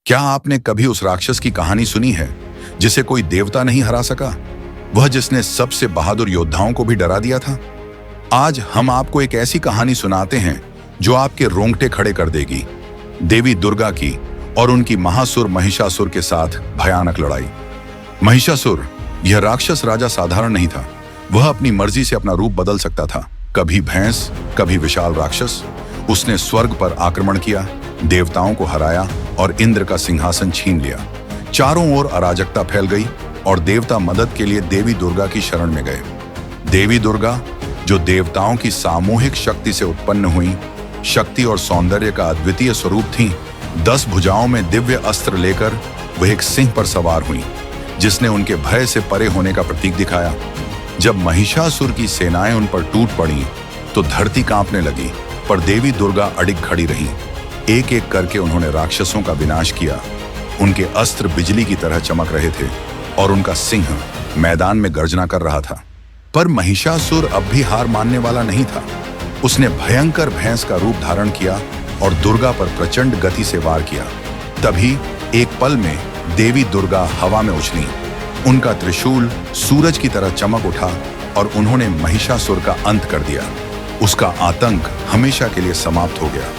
क्या आपने कभी उस राक्षस की कहानी सुनी है जिसे कोई देवता नहीं हरा सका? वह जिसने सबसे बहादुर योद्धाओं को भी डरा दिया था। आज हम आपको एक ऐसी कहानी सुनाते हैं जो आपके रोंगटे खड़े कर देगी। देवी दुर्गा की और उनकी महासुर महिषासुर के साथ भयानक लड़ाई। महिषासुर, यह राक्षस राजा साधारण नहीं था। वह अपनी मर्जी से अपना रूप बदल सकता था, कभी भैंस, कभी विशाल राक्षस। उसने स्वर्ग पर आक्रमण किया, देवताओं को हराया और इंद्र का सिंहासन छीन लिया। चारों ओर अराजकता फैल गई और देवता मदद के लिए देवी दुर्गा की शरण में गए। देवी दुर्गा, जो देवताओं की सामूहिक शक्ति से उत्पन्न हुई, शक्ति और सौंदर्य का अद्वितीय स्वरूप थी। 10 भुजाओं में दिव्य अस्त्र लेकर वह एक सिंह पर सवार हुई, जिसने उनके भय से परे होने का प्रतीक दिखाया। जब महिषासुर की सेनाएं उन पर टूट पड़ी तो धरती कांपने लगी, पर देवी दुर्गा अडिग खड़ी रहीं। एक एक करके उन्होंने राक्षसों का विनाश किया। उनके अस्त्र बिजली की तरह चमक रहे थे और उनका सिंह मैदान में गर्जना कर रहा था। पर महिषासुर अब भी हार मानने वाला नहीं था। उसने भयंकर भैंस का रूप धारण किया और दुर्गा पर प्रचंड गति से वार किया। तभी एक पल में देवी दुर्गा हवा में उछली। उनका त्रिशूल सूरज की तरह चमक उठा और उन्होंने महिषासुर का अंत कर दिया। उसका आतंक हमेशा के लिए समाप्त हो गया।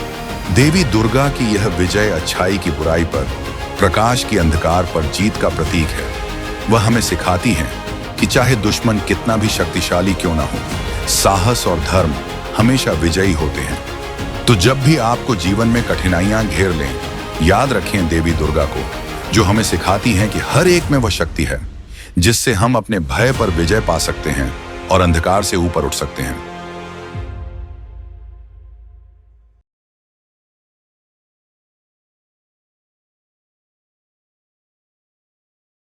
देवी दुर्गा की यह विजय अच्छाई की बुराई पर, प्रकाश की अंधकार पर जीत का प्रतीक है। वह हमें सिखाती है कि चाहे दुश्मन कितना भी शक्तिशाली क्यों ना हो, साहस और धर्म हमेशा विजयी होते हैं। तो जब भी आपको जीवन में कठिनाइयां घेर लें, याद रखें देवी दुर्गा को, जो हमें सिखाती हैं कि हर एक में वह शक्ति है जिससे हम अपने भय पर विजय पा सकते हैं और अंधकार से ऊपर उठ सकते हैं।